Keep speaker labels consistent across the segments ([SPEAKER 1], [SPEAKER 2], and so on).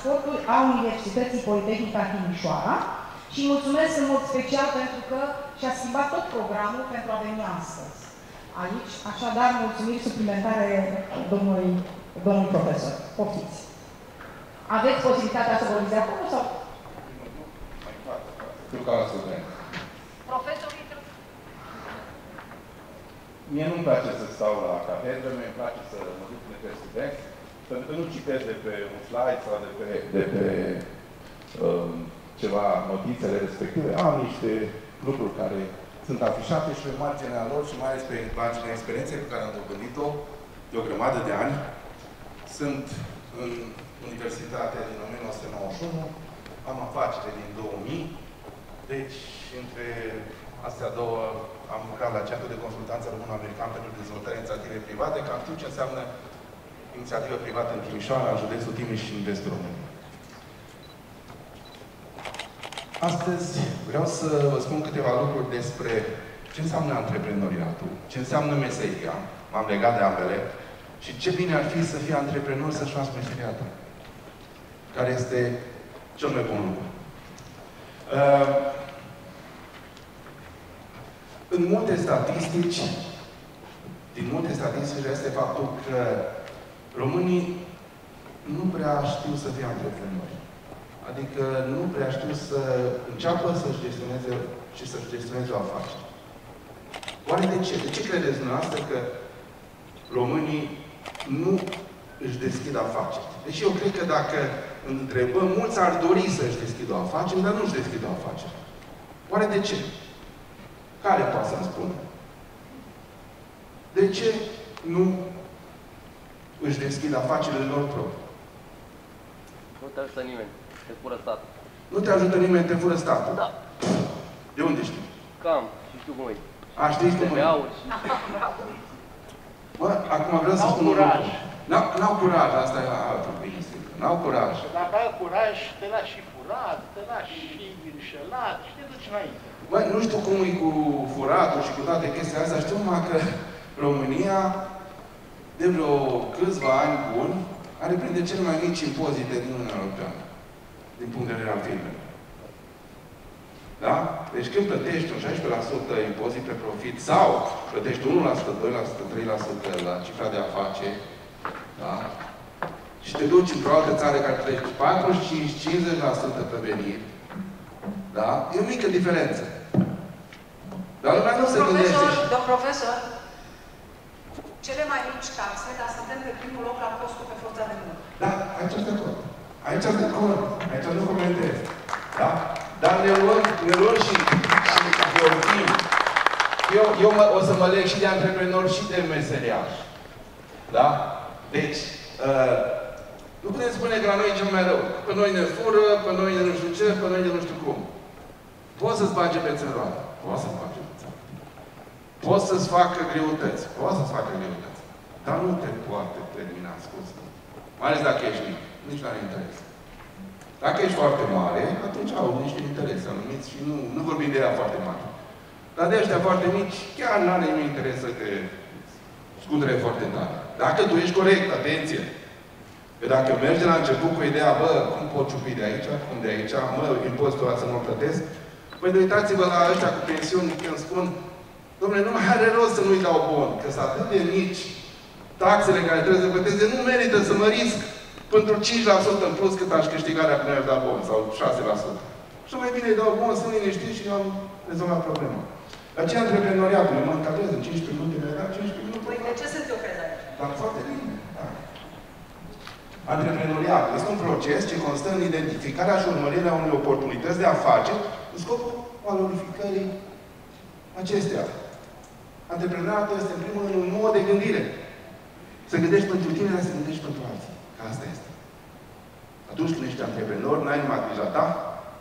[SPEAKER 1] transporturi a Universității Politehnică a Timișoara și mulțumesc în mod special pentru că și-a schimbat tot programul pentru a veni astăzi aici. Așadar, mulțumiri suplimentare domnului profesor. Poftiți! Aveți posibilitatea să vorbiți de acolo sau? Profesorii
[SPEAKER 2] mie nu-mi place să stau la catedră, mie îmi place să mă duc de pe studenți, pentru că nu citesc de pe un slide sau de pe ceva notițele respective. Am niște lucruri care sunt afișate și pe marginea lor și mai ales pe marginea experienței pe care am dobândit-o de o grămadă de ani. Sunt în Universitatea din 1991, am afacere din 2000, deci între astea două am lucrat la Centrul de Consultanță Român-American pentru Dezvoltarea Inițiativei Private, cam știu ce înseamnă inițiativă privată în Timișoara, în județul Timiș și în vestul României. Astăzi vreau să vă spun câteva lucruri despre ce înseamnă antreprenoriatul, ce înseamnă meseria, m-am legat de ambele, și ce bine ar fi să fii antreprenor să-și faci meseria ta, care este cel mai bun lucru. În multe statistici, din multe statistici, este faptul că românii nu prea știu să fie antreprenori. Adică nu prea știu să înceapă să-și gestioneze și să-și gestioneze o afacere. Oare de ce? De ce credeți dumneavoastră că românii nu își deschid afaceri? Deci eu cred că dacă întrebăm, mulți ar dori să-și deschidă o afacere, dar nu își deschid o afacere. Oare de ce? Care poate să-mi spună? De ce nu își deschid afacerile lor proprii?
[SPEAKER 3] Nu te ajută nimeni. Te fură statul.
[SPEAKER 2] Nu te ajută nimeni, te fură statul?
[SPEAKER 3] Da.
[SPEAKER 2] De unde știi?
[SPEAKER 3] Cam. Și știu cum e.
[SPEAKER 2] A, știți cum e? Bă, acum vreau să spun un lucru. N-au curaj, asta e altă chestie. N-au curaj.
[SPEAKER 4] Dacă ai curaj, te lași și furat, te lași și înșelat și te duci înainte.
[SPEAKER 2] Bă, nu știu cum e cu furatul și cu toate chestiile astea. Știu numai că România, de vreo câțiva ani buni, are printre cele mai mici impozite din Uniunea Europeană, din punct de vedere al firmelor. Da? Deci când plătești un 16% impozit pe profit sau plătești 1%, 2%, 3% la cifra de afaceri, da? Și te duci într-o altă țară care plătești 45-50% pe venit, da? E o mică diferență. Dar lumea nu se gândește.
[SPEAKER 1] Domn profesor, cele mai mici taxe, dar suntem pe primul loc la costul pe forța de muncă.
[SPEAKER 2] Da, aici sunt de acord. Aici sunt de acord. Aici nu comentez. Da? Dar ne luăm și vorbim. Eu o să mă leg și de antreprenor și de meseriaș. Da? Deci, nu putem spune că la noi e cel mai rău. Pe noi ne fură, pe noi de nu știu ce, pe noi de nu știu cum. Poți să-ți bage pe țăroare. Poți să-ți bage pe țăroare. Poți să-ți facă greutăți. Poți să-ți facă greutăți. Dar nu te poate termina, scuze. Mai ales dacă ești mic. Nici nu are interes. Dacă ești foarte mare, atunci au niște interese anumiți și nu vorbim de ea foarte mare. Dar de ăștia foarte mici, chiar nu are nimeni interes să te scuture foarte tare. Dacă tu ești corect, atenție! Că dacă mergi de la început cu ideea, bă, cum pot ciupi de aici, cum de aici, mă, impozitul ăla să mă plătesc, păi uitați-vă la ăștia cu pensiuni când spun, dom'le, nu mai are rost să nu-i dau bon, că sunt atât de mici taxele care trebuie să plăteze, nu merită să mă risc pentru 5% în plus cât aș câștiga dacă nu i-aș da bon, sau 6%. Și mai bine îi dau bon, sunt liniștit și am rezolvat problema. Dar ce antreprenoriatul? Mă încadrez în 15 minute, mi-a dat 15 minute.
[SPEAKER 1] Păi de ce să te oprezi aici?
[SPEAKER 2] Dar foarte bine, da. Antreprenoriatul este un proces ce constă în identificarea și urmărirea unei oportunități de afaceri în scopul valorificării acestea. Antreprenoriatul este, în primul rând, un mod de gândire. Să gândești pentru tine, dar să gândești pentru alții. Că asta este. Atunci când ești antreprenor, n-ai numai grija ta,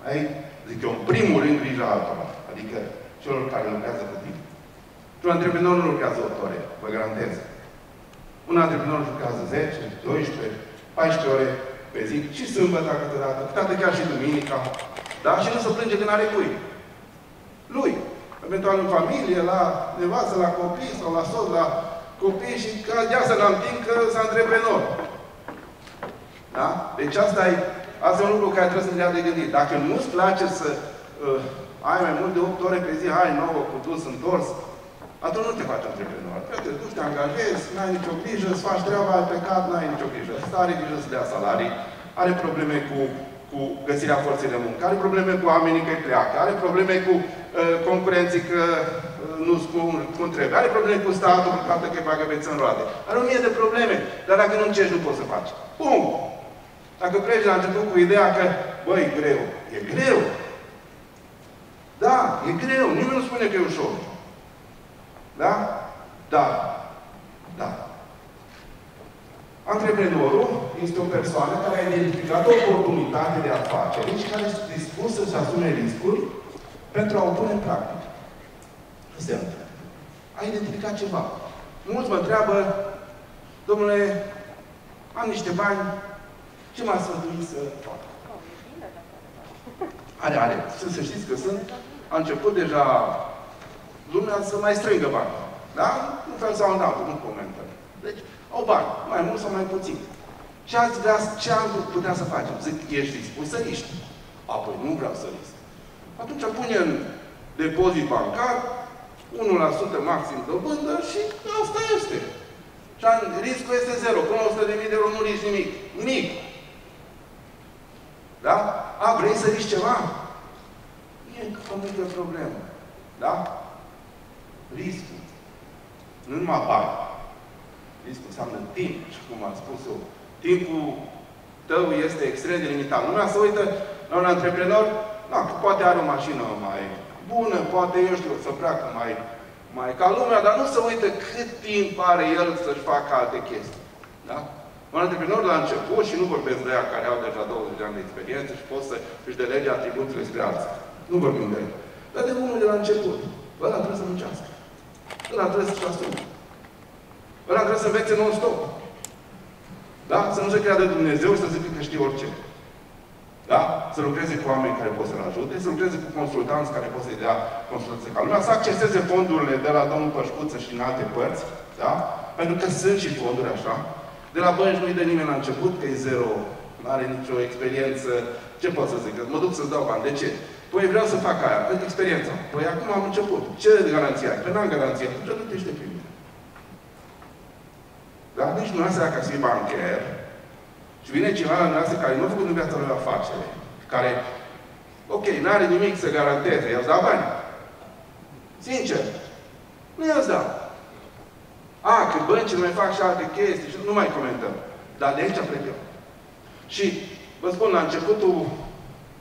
[SPEAKER 2] ai, zic eu, în primul rând, grija altora. Adică celor care lucrează cu tine. Un antreprenor nu lucrează 8 ore, vă garantez. Un antreprenor lucrează 10, 12, 14 ore pe zi și sâmbătă câteodată, câteodată chiar și duminica. Da? Și nu se plânge când are cui. Lui. Eventual în familie, la nevastă, la copii sau la soț, la copii și că de asta n-am timp că sunt antreprenor. Da? Deci Asta e un lucru care trebuie să ne dea de gândit. Dacă nu-ți place să ai mai mult de 8 ore pe zi, ai 9 cu dus, întors, atunci nu te faci antreprenor. Pentru că tu te angajezi, n-ai nicio grijă, îți faci treaba, ai plecat, n-ai nicio grijă. Asta are grijă să dea salarii, are probleme cu găsirea forței de muncă, are probleme cu oamenii că pleacă, are probleme cu concurenții că nu-s cum trebuie, are probleme cu statul că poate că îi bagă bețe în roate. Are 1000 de probleme, dar dacă nu încerci, nu poți să faci. Bun! Dacă pleci la început cu ideea că, băi, e greu. E greu! Da, e greu. Nimeni nu spune că e ușor. Da? Da. Da. Antreprenorul este o persoană care a identificat o oportunitate de afacere și care este dispus să-și asume riscuri pentru a o pune în practică. Asta e a identificat ceva. Mulți mă întreabă, domnule, am niște bani, ce m-a sfătuit să fac? Are. Să știți că sunt. A început deja lumea să mai strângă bani. Da? Un fel sau un altul, nu comentăm. Deci, au bani, mai mult sau mai puțin. Ce am putea să facem? Zic, ești dispus să riști? Apoi, nu vreau să risc. Atunci pune în depozit bancar, 1% maxim dobândă și asta este. Și riscul este 0. Până la 100.000 de euro nu riști nimic. Nimic. Da? Vrei să riști ceva? E o mică problemă. Da? Riscul. Nu numai bani. Riscul înseamnă timp. Și cum am spus eu, timpul tău este extrem de limitat. Lumea se uită la un antreprenor, da, că poate are o mașină mai bună, poate, eu știu, să pleacă mai ca lumea, dar nu se uită cât timp are el să-și facă alte chestii. Da? Un antreprenor la început, și nu vorbesc de ea care au deja 20 de ani de experiență și pot să își delege atribuțiile spre alții. Nu vorbim de el. Dar de unul de la început. Ăla trebuie să muncească. Ăla trebuie să-și asume. Ăla trebuie să învețe non-stop. Da? Să nu se creadă Dumnezeu și să zică că știe orice. Da? Să lucreze cu oameni care pot să-l ajute, să lucreze cu consultanți care pot să-i dea consultanță ca lumea, să acceseze fondurile de la domnul Pășcuță și în alte părți. Da? Pentru că sunt și fonduri așa. De la bănci nu-i dă nimeni la început, că e zero, nu are nicio experiență. Ce pot să zic? Mă duc să-ți dau bani. De ce? Păi vreau să fac aia. Experiența. Păi acum am început. Ce garanție ai? Că n-am garanție. Atunci nu te știi pe mine. Dar nici nu asta ca să fii bancher. Și vine cineva la noastră care nu a făcut în viața lui afacere. Care, ok, n-are nimic să garanteze. I-ați dat bani. Sincer. Nu i-ați dat. Că băncile mai fac și alte chestii și nu mai comentăm. Dar de aici plec eu. Și vă spun, la începutul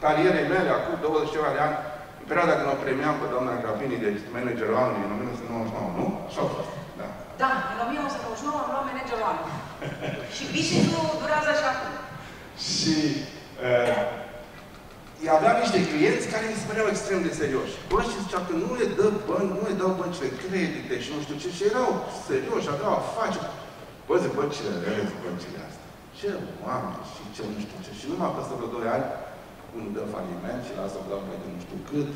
[SPEAKER 2] carierei mele, acum 20 ceva de ani, în perioada când o premiam pe doamna Grapini de managerul anului, în 1999, nu? Așa a fost. Da.
[SPEAKER 1] Da, în 1999 am luat managerul anului. Și business-ul durează și acum. Și
[SPEAKER 2] aveam niște clienți care mi se păreau extrem de serioși. Bănci zicea că nu le dau băncile credite și nu știu ce. Și erau serioși, aveau afaceri. Bă, zic, băncile rele, zic, băncile astea. Ce oameni și ce nu știu ce. Și numai peste vreo 2 ani, unul dă faliment și lasă o gaură de nu știu cât,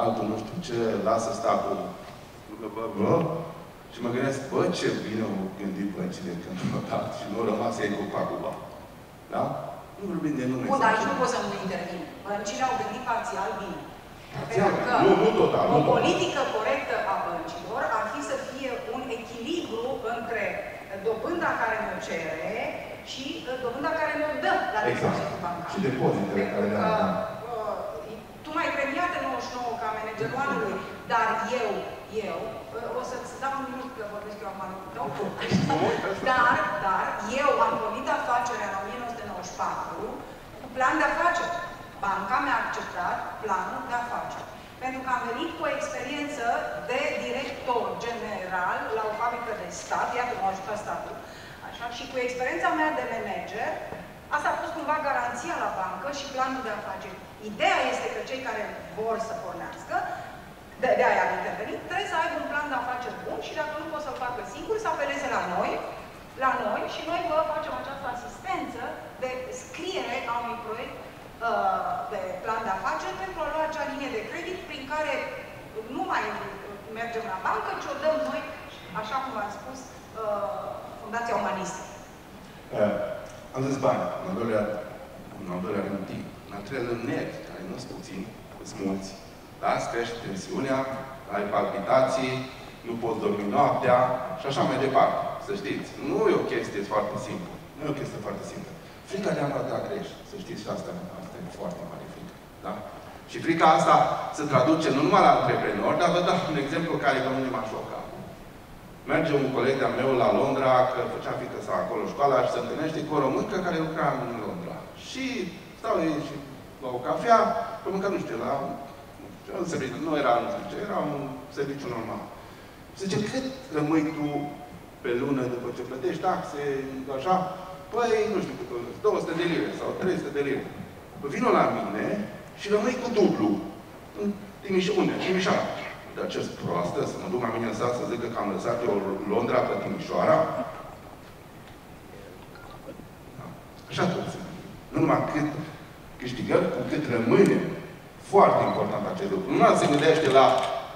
[SPEAKER 2] altul nu știu ce, lasă statul. Și mă gândesc, bă, ce bine au gândit băncile când au dat și nu au rămas ei cu pacul. Da? Nu vorbim de nume.
[SPEAKER 1] Bun, dar aici nu pot să nu intervin. Băncile au gândit parțial bine.
[SPEAKER 2] Parțial, nu total.
[SPEAKER 1] O politică corectă a băncilor ar fi să fie un echilibru între dobânda care ne cere și dobânda care ne dă la depozitul bancar.
[SPEAKER 2] Și depozitele care le dă.
[SPEAKER 1] Tu m-ai premiat în 99 ca managerul anului, dar eu, o să-ți dau un minut că vorbesc eu acum, dar eu am pornit afacerea în 1994 cu plan de afaceri. Banca mi-a acceptat planul de afaceri. Pentru că am venit cu o experiență de director general la o fabrică de stat, iată, m-a ajutat statul, așa, și cu experiența mea de manager, asta a fost cumva garanția la bancă și planul de afaceri. Și ideea este că cei care vor să pornească, de aia am intervenit, trebuie să aibă un plan de afaceri bun și dacă nu pot să-l facă singur, să apeleze la noi și noi vă facem această asistență de scriere a unui proiect de plan de afaceri pentru a lua acea linie de credit prin care nu mai mergem la bancă, ci o dăm noi, așa cum am spus, Fundația Umanistă.
[SPEAKER 2] Am zis bani. În al doilea rând, negativ. În al treilea rând, nervi, care nu sunt puțini, sunt mulți. Da? Îți crește tensiunea, ai palpitații, nu poți dormi noaptea și așa mai departe. Să știți, nu e o chestie foarte simplă. Nu e o chestie foarte simplă. Frica de a nu da greș, să știți, și asta e foarte mare frică. Da? Și frica asta se traduce nu numai la antreprenori, dar vă dau un exemplu care pe mine m-a șocat. Merge un coleg de-al meu la Londra, că făcea fiică sa acolo școala și se întâlnește cu o româncă care lucra în Londra. Și stau ei și la o cafea, româncă nu știu, la un serviciu, nu era nu știu ce, era un serviciu normal. Zice, cât rămâi tu pe lună după ce plătești taxe, așa? Păi, nu știu cât, 200 de lire sau 300 de lire. Păi vină la mine și rămâi cu dublu. În Timișoara. Dar ce-s proastă, să mă duc la mine în sat să zic că am lăsat eu Londra pe Timișoara? Da. Așa trebuie să fie. Nu numai cât câștigăm, cu cât rămâne. Foarte important acest lucru. Nu se gândește la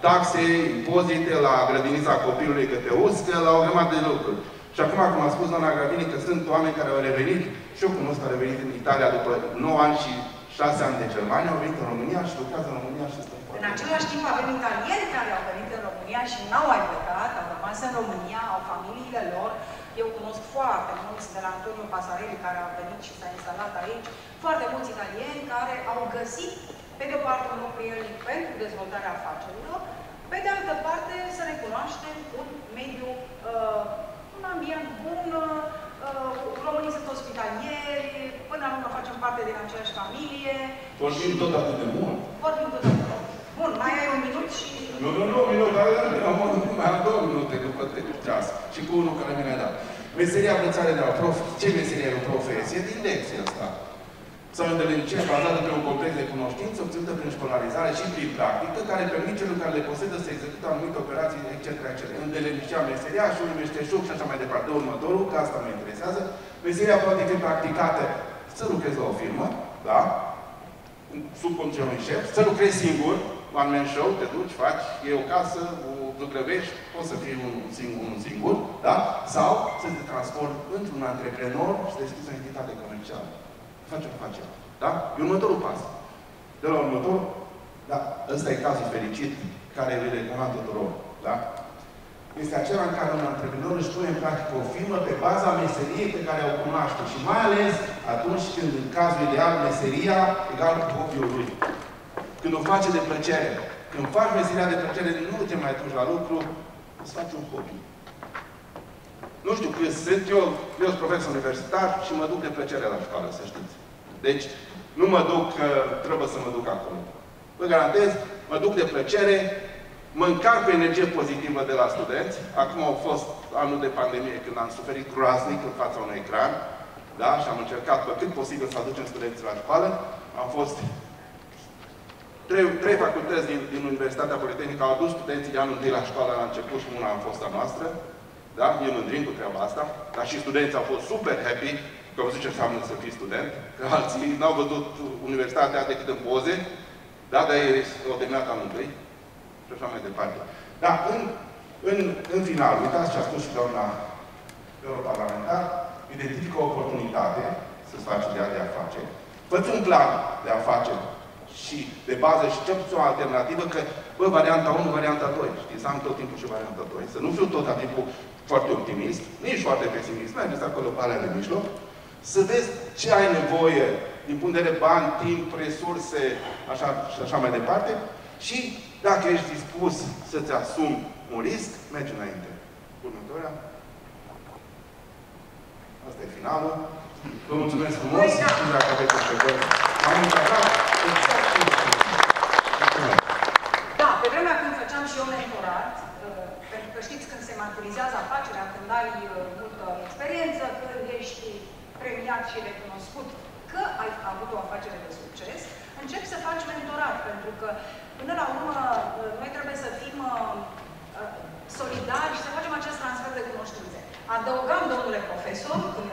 [SPEAKER 2] taxe, impozite, la grădinița copilului că te uscă, la o grămadă de lucruri. Și acum, cum a spus doamna Gravini, că sunt oameni care au revenit, și eu cunosc că au revenit în Italia după 9 ani și 6 ani de Germania, au venit în România și lucrează în România și stau foarte.
[SPEAKER 5] În același timp avem italieni care au venit în România și n-au mai plecat, au rămas în România, au familiile lor. Eu cunosc foarte mulți de la Antonio Pasarelli care au venit și s-au instalat aici, foarte mulți italieni care au găsit, pe de o parte, un loc prielnic pentru dezvoltarea afacerilor, pe de altă parte, să recunoaștem un mediu, un ambient bun, românii sunt ospitalieri, până la urmă facem parte din aceeași familie.
[SPEAKER 2] Vorbim tot atât de mult.
[SPEAKER 5] Vorbim tot atât de mult. Bun, mai ai un minut și...
[SPEAKER 2] Nu, un minut, dar mai am 2 minute după ceas. Și cu unul care mi-a dat. Meseria învățare de la prof. Ce meserie e o profesie? Din lecția asta. Sau îndelenicirea bazată pe un complex de cunoștințe obținută prin școlarizare și prin practică, care permite celor care le posedă să execute anumite operații, etc. Îndelenicirea meseriașului, meșteșug și așa mai departe. Următorul, că asta mă interesează, meseria poate fi practicată să lucrezi la o firmă, da? Sub conducerea unui șef, să lucrezi singur, one man show, te duci, faci, iei o casă, o zugrăvești, poți să fii unul singur, da? Sau să te transformi într-un antreprenor și deschizi o entitate comercială. Faci o afacere. Da? E următorul pas. De la următor, da, ăsta e cazul fericit care îl recomand tuturor. Da? Este acela în care un antreprenor își pune în practică o firmă pe baza meseriei pe care o cunoaște. Și mai ales atunci când, în cazul ideal, meseria egal cu hobby-ul lui. Când o face de plăcere. Când faci meseria de plăcere, nu te mai duci la lucru, îți faci un hobby. Nu știu cât sunt eu sunt profesor universitar și mă duc de plăcere la școală, să știți. Deci, nu mă duc că trebuie să mă duc acolo. Vă garantez, mă duc de plăcere, mă încarc cu energie pozitivă de la studenți. Acum au fost anul de pandemie când am suferit groaznic în fața unui ecran. Da? Și am încercat pe cât posibil să aducem studenții la școală. Am fost trei facultăți din Universitatea Politehnică au adus studenții de anul întâi la școală la început și una a fost a noastră. Da? Ne mândrim cu treaba asta. Dar și studenții au fost super happy că au văzut ce înseamnă să fii student. Că alții n-au văzut universitatea decât în poze. Da? Dar ei au terminat anul întâi. Și așa mai departe. Dar în final, uitați ce a spus și doamna europarlamentar, identifică o oportunitate să-ți faci ideea de afaceri. Fă-ți un plan de afaceri și de bază și cel puțin o alternativă că, bă, varianta 1, varianta 2. Știi, să am tot timpul și varianta 2. Să nu fiu tot timpul foarte optimist, nici foarte pesimist, mergeți acolo pe alea de mijloc, să vezi ce ai nevoie din punct de vedere bani, timp, resurse, așa și așa mai departe. Și dacă ești dispus să-ți asumi un risc, mergi înainte. Următoarea. Asta e finalul. Vă mulțumesc frumos. Și dacă aveți întrebări, m-am întrebat exact ce
[SPEAKER 5] Da, pe vremea când făceam și eu mentorat, pentru că știți când se maturizează afacerea, când ai multă experiență, când ești premiat și recunoscut că ai avut o afacere de succes, începi să faci mentorat, pentru că până la urmă noi trebuie să fim solidari și să facem acest transfer de cunoștințe. Adăugam, domnule profesor, când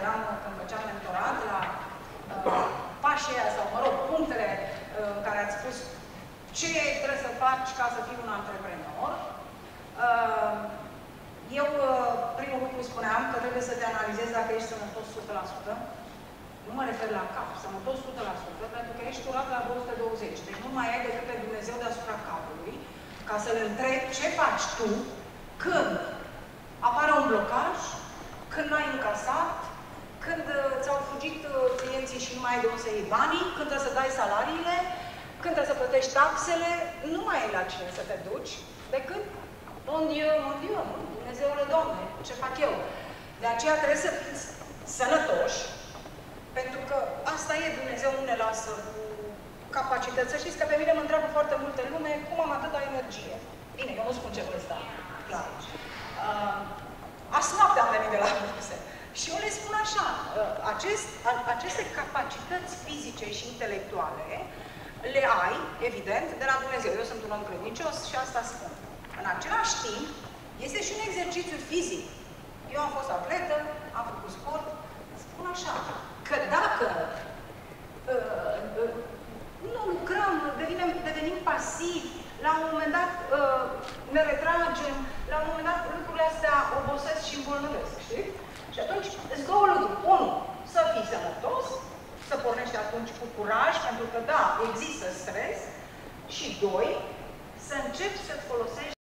[SPEAKER 5] făceam mentorat, la pașii aia, sau, mă rog, punctele care ați spus ce trebuie să faci ca să fii un antreprenor. Eu, primul lucru, spuneam că trebuie să te analizezi dacă ești sănătos 100%. Nu mă refer la cap, sănătos 100%, pentru că ești curat la 220. Deci nu mai ai decât pe Dumnezeu deasupra capului, ca să-L întrebi ce faci tu când apare un blocaj, când n-ai încasat, când ți-au fugit clienții și nu mai ai de unde să iei banii, când trebuie să dai salariile, când trebuie să plătești taxele, nu mai ai la cine să te duci, decât mon Dieu, Dumnezeule Doamne, ce fac eu? De aceea trebuie să fiți sănătoși, pentru că asta e, Dumnezeu nu ne lasă cu capacități. Să știți că pe mine mă întreabă foarte multe lume cum am atâta energie. Bine, eu nu spun ce vârstă am, clar. Azi noapte am venit de la curse. Și eu le spun așa, aceste capacități fizice și intelectuale le ai, evident, de la Dumnezeu. Eu sunt un om credincios și asta spun. În același timp, este și un exercițiu fizic. Eu am fost atletă, am făcut sport, spun așa, că dacă nu lucrăm, devenim pasivi, la un moment dat ne retragem, la un moment dat lucrurile astea obosesc și îmbolnăvesc, știi? Și atunci, îți două lucruri. Unu, să fii sănătos, să pornești atunci cu curaj, pentru că, da, există stres. Și doi, să începi să-ți folosești